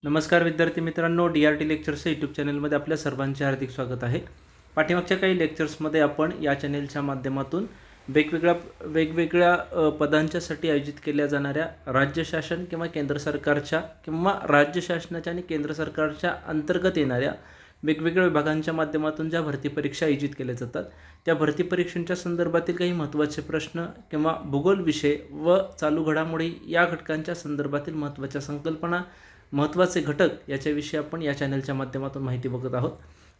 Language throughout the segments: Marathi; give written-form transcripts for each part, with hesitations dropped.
नमस्कार विद्यार्थी मित्रांनो, DRT लेक्चर्स यूट्यूब चॅनलमध्ये आपल्या सर्वांचे हार्दिक स्वागत आहे। पाठीमागच्या काही लेक्चर्समध्ये आपण या चॅनलच्या माध्यमातून वेगवेगळ्या पदांच्यासाठी आयोजित केल्या जाणाऱ्या राज्य शासन किंवा केंद्र सरकारच्या किंवा राज्य शासनाच्या आणि केंद्र सरकारच्या अंतर्गत येणाऱ्या वेगवेगळ्या विभागांच्या माध्यमातून ज्या भरती परीक्षा आयोजित केल्या जातात त्या भरती परीक्षांच्या संदर्भातील काही महत्त्वाचे प्रश्न किंवा भूगोल विषय व चालू घडामोडी या घटकांच्या संदर्भातील महत्त्वाच्या संकल्पना महत्त्वाचे घटक याच्याविषयी आपण या चॅनलच्या माध्यमातून माहिती बघत आहोत।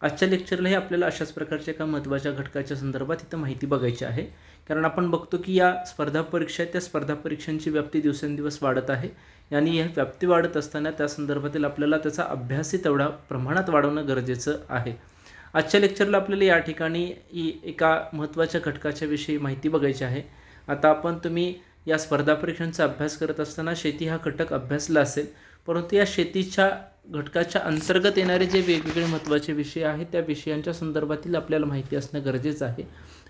आजच्या लेक्चरलाही आपल्याला अशाच प्रकारच्या एका महत्त्वाच्या घटकाच्या संदर्भात इथं माहिती बघायची आहे, कारण आपण बघतो की या स्पर्धा परीक्षा त्या स्पर्धा परीक्षांची व्याप्ती दिवसेंदिवस वाढत आहे आणि ही व्याप्ती वाढत असताना त्या संदर्भातील आपल्याला त्याचा अभ्यासही तेवढा प्रमाणात वाढवणं गरजेचं आहे। आजच्या लेक्चरला आपल्याला या ठिकाणी एका महत्त्वाच्या घटकाच्या विषयी माहिती बघायची आहे। आता तुम्ही या स्पर्धा परीक्षांचा अभ्यास करत असताना शेती हा घटक अभ्यासला असेल, परंतु या शेतीच्या घटकाच्या अंतर्गत येणारे जे वेगवेगळे महत्त्वाचे विषय आहेत त्या विषयांच्या संदर्भातील आपल्याला माहिती असणं गरजेचं आहे।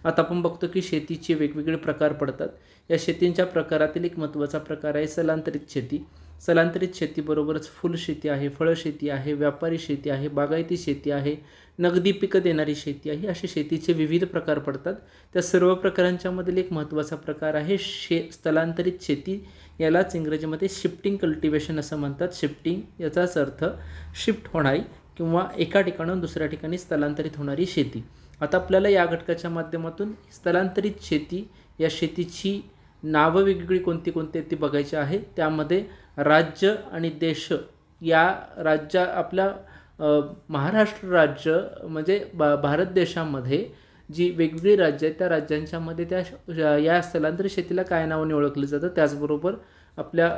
आता आपण बघतो की शेतीचे वेगवेगळे प्रकार पडतात। या शेतींच्या प्रकारातील एक महत्त्वाचा प्रकार आहे स्थलांतरित शेती। स्थलांतरित शेतीबरोबरच फुल शेती आहे, फळ शेती आहे, व्यापारी शेती आहे, बागायती शेती आहे, नगदी पिकं देणारी शेती आहे, असे शेतीचे विविध प्रकार पडतात। त्या सर्व प्रकारांच्या मधील एक महत्त्वाचा प्रकार आहे स्थलांतरित शेती। यालाच इंग्रजीमध्ये शिफ्टिंग कल्टिवेशन असं म्हणतात। शिफ्टिंग याचाच अर्थ शिफ्ट होणारी किंवा एका ठिकाणाहून दुसऱ्या ठिकाणी स्थलांतरित होणारी शेती। आता आपल्याला या घटकाच्या माध्यमातून स्थलांतरित शेती या शेतीची नावं वेगवेगळी कोणती कोणती ती बघायची आहे। त्यामध्ये राज्य आणि देश या राज्य आपल्या महाराष्ट्र राज्य म्हणजे भारत देशामध्ये जी वेगवेगळी राज्य आहेत त्या राज्यांच्यामध्ये त्या या स्थलांतरित शेतीला काय नावाने ओळखलं जातं, त्याचबरोबर आपल्या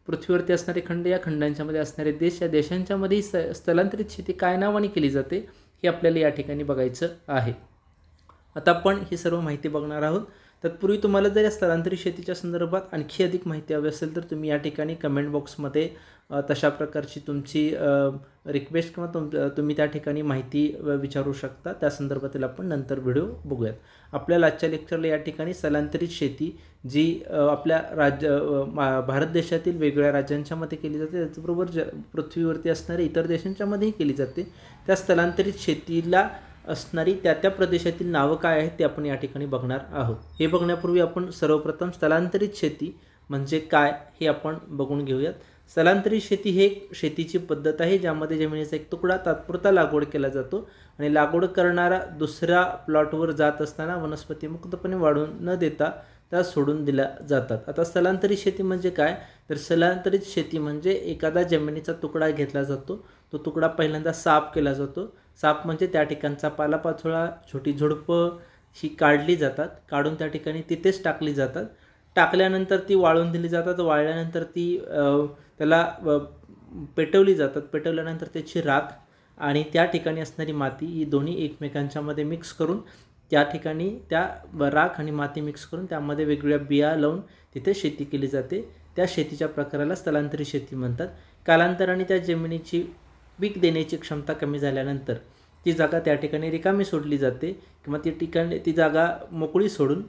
पृथ्वीवरती असणारे खंड या खंडांच्यामध्ये असणारे देश या देशांच्यामध्ये स्थलांतरित शेती काय नावाने केली जाते हे आपल्याला या ठिकाणी बघायचं आहे। आता आपण ही सर्व माहिती बघणार आहोत। तत्पूर्वी तुम्हाला जर या स्थलांतरित शेतीच्या संदर्भात आणखी अधिक माहिती हवी असेल तर तुम्ही या ठिकाणी कमेंट बॉक्समध्ये तशा प्रकारची तुमची रिक्वेस्ट किंवा तुम्ही त्या ठिकाणी माहिती विचारू शकता। त्या संदर्भातील आपण नंतर व्हिडिओ बघूयात। आपल्याला आजच्या लेक्चरला या ठिकाणी स्थलांतरित शेती जी आपल्या भारत देशातील वेगवेगळ्या राज्यांच्यामध्ये केली जाते, त्याचबरोबर पृथ्वीवरती असणाऱ्या इतर देशांच्यामध्येही केली जाते, त्या स्थलांतरित शेतीला असणारी त्या प्रदेशातील नावं काय आहेत ते आपण या ठिकाणी बघणार आहोत। हे बघण्यापूर्वी आपण सर्वप्रथम स्थलांतरित शेती म्हणजे काय हे आपण बघून घेऊयात। स्थलांतरित शेती ही एक शेतीची पद्धत आहे ज्यामध्ये जमिनीचा एक तुकडा तात्पुरता लागवड केला जातो आणि लागवड करणारा दुसऱ्या प्लॉटवर जात असताना वनस्पती मुक्तपणे वाढून न देता त्या सोडून दिल्या जातात। आता स्थलांतरित शेती म्हणजे काय, तर स्थलांतरित शेती म्हणजे एखादा जमिनीचा तुकडा घेतला जातो, तो तुकडा पहिल्यांदा साफ केला जातो। साफ म्हणजे त्या ठिकाणचा पालापाचोळा छोटी झुडपं ही काढली जातात, काढून त्या ठिकाणी तिथेच टाकली जातात। टाकल्यानंतर ती वाळून दिली जातात, वाळल्यानंतर ती त्याला पेटवली जातात, पेटवल्यानंतर त्याची राख आणि त्या ठिकाणी असणारी माती ही दोन्ही एकमेकांच्यामध्ये मिक्स करून त्या ठिकाणी त्या राख आणि माती मिक्स करून त्यामध्ये वेगवेगळ्या बिया लावून तिथे शेती केली जाते। त्या शेतीच्या प्रकाराला स्थलांतरित शेती म्हणतात। कालांतराने त्या जमिनीची पीक देण्याची क्षमता कमी झाल्यानंतर ती जागा त्या ठिकाणी रिकामी सोडली जाते किंवा ती जागा मोकळी सोडून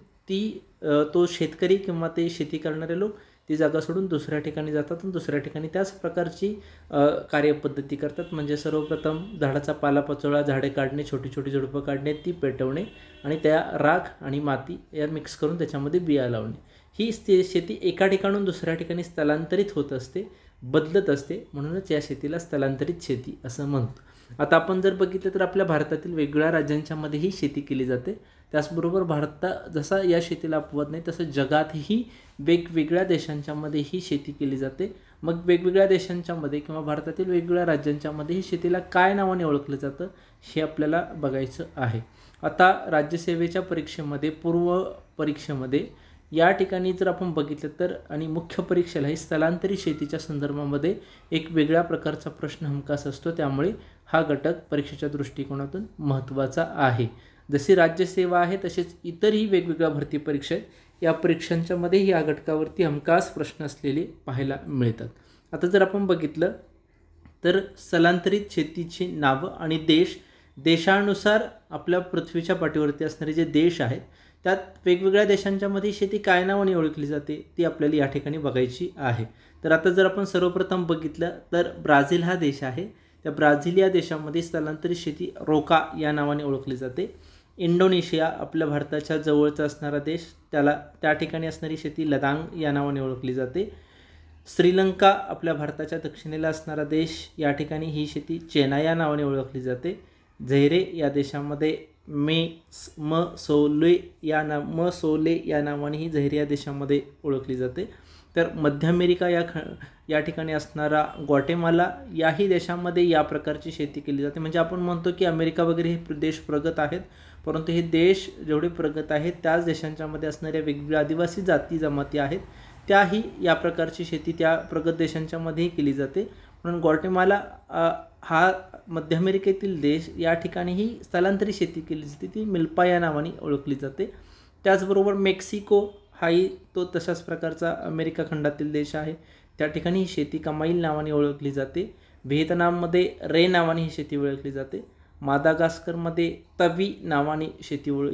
तो शेतकरी किंवा ते शेती करणारे लोक ती जागा सोडून दुसऱ्या ठिकाणी जातात आणि दुसऱ्या ठिकाणी त्याच प्रकारची कार्यपद्धती करतात। म्हणजे सर्वप्रथम झाडाचा पालापाचोळा, झाडे काढणे, छोटी छोटी झुडपं काढणे, ती पेटवणे आणि त्या राख आणि माती या मिक्स करून त्याच्यामध्ये बिया लावणे, ही शेती एका ठिकाणून दुसऱ्या ठिकाणी स्थलांतरित होत असते, बदलत असते, म्हणूनच या शेतीला स्थलांतरित शेती असं म्हणतो। आता आपण जर बघितलं तर आपल्या भारतातील वेगवेगळ्या राज्यांच्यामध्ये ही शेती केली जाते। त्याचबरोबर जसा या शेतीला अपवाद नाही तसं जगातही वेगवेगळ्या देशांच्यामध्ये ही शेती केली जाते। मग वेगवेगळ्या देशांच्यामध्ये किंवा भारतातील वेगवेगळ्या राज्यांच्यामध्ये ही शेतीला काय नावाने ओळखलं जातं हे आपल्याला बघायचं आहे। आता राज्यसेवेच्या परीक्षेमध्ये पूर्व परीक्षेमध्ये या ठिकाणी जर आपण बघितलं तर आणि मुख्य परीक्षेलाही स्थलांतरित शेतीच्या संदर्भामध्ये एक वेगळ्या प्रकारचा प्रश्न हमखास असतो, त्यामुळे हा घटक परीक्षेच्या दृष्टिकोनातून महत्त्वाचा आहे। जशी राज्यसेवा आहे तसेच इतरही वेगवेगळ्या भरती परीक्षा आहेत, या परीक्षांच्यामध्ये या घटकावरती हमखास प्रश्न असलेले पाहायला मिळतात। आता जर आपण बघितलं तर स्थलांतरित शेतीची नावं आणि देशानुसार आपल्या पृथ्वीच्या पाठीवरती असणारे जे देश आहेत त्यात वेगवेगळ्या देशांच्यामध्ये शेती काय नावाने ओळखली जाते ती आपल्याला या ठिकाणी बघायची आहे. तर आता जर आपण सर्वप्रथम बघितलं तर ब्राझील हा देश आहे. त्या ब्राझील या देशामध्ये स्थलांतरित शेती रोका या नावाने ओळखली जाते. इंडोनेशिया आपल्या भारताच्या जवळचा असणारा देश, त्या ठिकाणी असणारी शेती लदांग या नावाने ओळखली जाते. श्रीलंका आपल्या भारताच्या दक्षिणेला असणारा देश, या ठिकाणी ही शेती चेना या नावाने ओळखली जाते. झैरे या देशामध्ये मसोले या नावाने ही झैरे या देशामध्ये ओळखली जाते. तर मध्य अमेरिका या ठिकाणी असणारा ग्वाटेमाला याही देशामध्ये या प्रकारची शेती केली जाते. म्हणजे आपण म्हणतो की अमेरिका वगैरे हे देश प्रगत आहेत, परंतु हे देश जेवढे प्रगत आहेत त्याच देशांच्यामध्ये असणाऱ्या वेगवेगळ्या आदिवासी जाती जमाती आहेत, त्याही या प्रकारची शेती त्या प्रगत देशांच्यामध्येही केली जाते. म्हणून ग्वाटेमाला हा मध्य अमेरिकेतील देश, या ठिकाणीही स्थलांतरित शेती केली जाते, ती मिल्पा या नावाने ओळखली जाते. त्याचबरोबर मेक्सिको हाही तो तशाच प्रकारचा अमेरिका खंडातील देश आहे, त्या ठिकाणी ही शेती कमाईल नावाने ओळखली जाते. व्हिएतनाममध्ये रे नावाने ही शेती ओळखली जाते. मादागास्करमध्ये तवी नावाने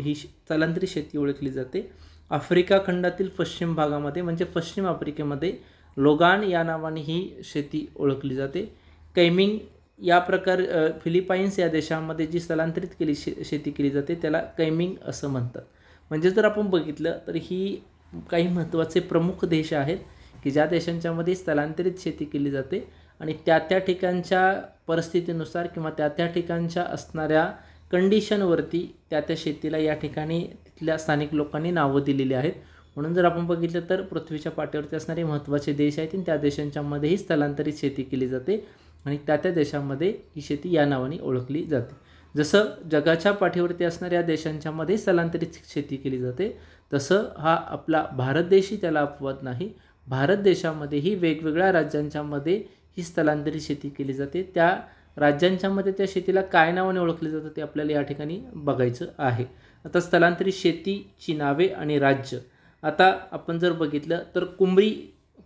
ही स्थलांतरित शेती ओळखली जाते. आफ्रिका खंडातील पश्चिम भागामध्ये म्हणजे पश्चिम आफ्रिकेमध्ये लोगान या नावाने ही शेती ओळखली जाते. कैमिंग या फिलिपाईन्स या देशामध्ये जी स्थलांतरित शेती केली जाते त्याला कैमिंग असं म्हणतात. म्हणजे जर आपण बघितलं तर ही काही महत्त्वाचे प्रमुख देश आहेत की ज्या देशांच्यामध्ये स्थलांतरित शेती केली जाते आणि त्या ठिकाणच्या परिस्थितीनुसार किंवा त्या ठिकाणच्या असणाऱ्या कंडिशनवरती त्या शेतीला या ठिकाणी तिथल्या स्थानिक लोकांनी नावं दिलेली आहेत. म्हणून जर आपण बघितलं तर पृथ्वीच्या पाठीवरती असणारे महत्त्वाचे देश आहेत आणि त्या देशांच्यामध्येही स्थलांतरित शेती केली जाते आणि त्या देशांमध्ये ही शेती या नावाने ओळखली जाते. जसं जगाच्या पाठीवरती असणाऱ्या देशांच्यामध्ये स्थलांतरित शेती केली जाते, तसं हा आपला भारत देशही त्याला अपवाद नाही. भारत देशामध्येही वेगवेगळ्या राज्यांच्यामध्ये ही स्थलांतरित शेती केली जाते. त्या राज्यांच्यामध्ये त्या शेतीला काय नावाने ओळखले जातं ते आपल्याला या ठिकाणी बघायचं आहे. आता स्थलांतरित शेतीची नावे आणि राज्य. आता आपण जर बघितलं तर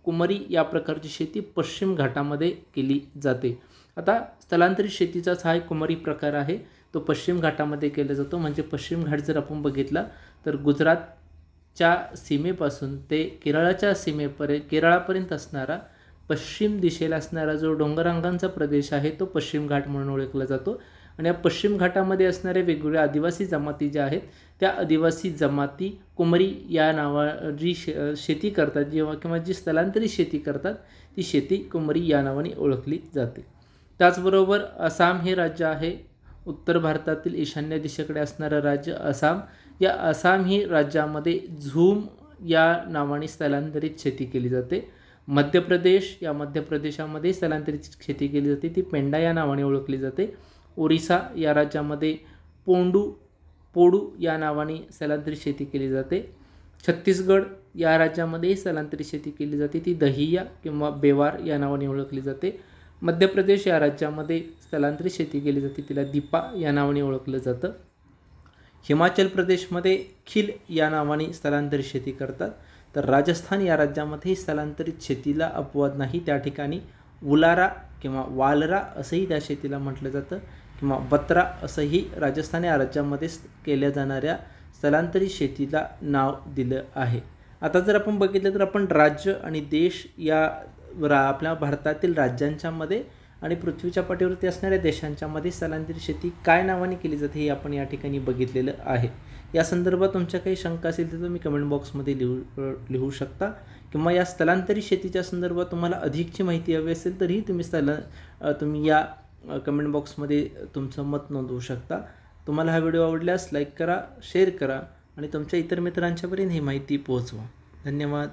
कुमरी या प्रकारची शेती पश्चिम घाटामध्ये केली जाते. आता स्थलांतरित शेतीचाच हा एक कुमरी प्रकार आहे, तो पश्चिम घाटामध्ये केला जातो. म्हणजे पश्चिम घाट जर आपण बघितला तर गुजरातच्या सीमेपासून ते केरळापर्यंत असणारा पश्चिम दिशेला असणारा जो डोंगरांगांचा प्रदेश आहे तो पश्चिम घाट म्हणून ओळखला जातो. आणि या पश्चिम घाटामध्ये असणाऱ्या वेगवेगळ्या आदिवासी जमाती ज्या आहेत त्या आदिवासी जमाती कुमरी या जी शेती करतात किंवा जी स्थलांतरित शेती करतात ती शेती कुमरी या नावाने ओळखली जाते. त्याचबरोबर आसाम हे राज्य आहे, उत्तर भारतातील ईशान्य दिशेकडे असणारं राज्य आसाम. या आसाम ही राज्यामध्ये झूम या नावाने स्थलांतरित शेती केली जाते. मध्य प्रदेशामध्ये स्थलांतरित शेती केली जाते, ती पेंडा या नावाने ओळखली जाते. ओरिसा या राज्यामध्ये पोडू या नावाने स्थलांतरित शेती केली जाते. छत्तीसगड या राज्यामध्ये स्थलांतरित शेती केली जाते, ती दहिया किंवा बेवार या नावाने ओळखली जाते. मध्य प्रदेश या राज्यामध्ये स्थलांतरित शेती केली जाते, तिला दीपा या नावाने ओळखलं जातं. हिमाचल प्रदेशमध्ये खिल या नावाने स्थलांतरित शेती करतात. तर राजस्थान या राज्यामध्ये स्थलांतरित शेतीला अपवाद नाही, त्या ठिकाणी उलारा किंवा वालरा असंही त्या शेतीला म्हटलं जातं किंवा बत्रा असंही राजस्थान या राज्यामध्ये केल्या जाणाऱ्या स्थलांतरित शेतीला नाव दिलं आहे. आता जर आपण बघितलं तर आपण राज्य आणि देश या आपल्या भारतातील राज्यांच्यामध्ये आणि पृथ्वीच्या पाठीवरती असणाऱ्या देशांच्यामध्ये स्थलांतरित शेती काय नावाने केली जाते हे आपण या ठिकाणी बघितलेलं आहे. या संदर्भात तुमच्या काही शंका असेल तर तुम्ही कमेंट बॉक्समध्ये लिहू शकता किंवा या स्थलांतरित शेतीच्या संदर्भात तुम्हाला अधिकची माहिती हवी असेल तरीही तुम्ही या कमेंट बॉक्समध्ये तुमचं मत नोंदवू शकता. तुम्हाला हा व्हिडिओ आवडल्यास लाईक करा, शेअर करा आणि तुमच्या इतर मित्रांच्यापर्यंत ही माहिती पोहोचवा. धन्यवाद.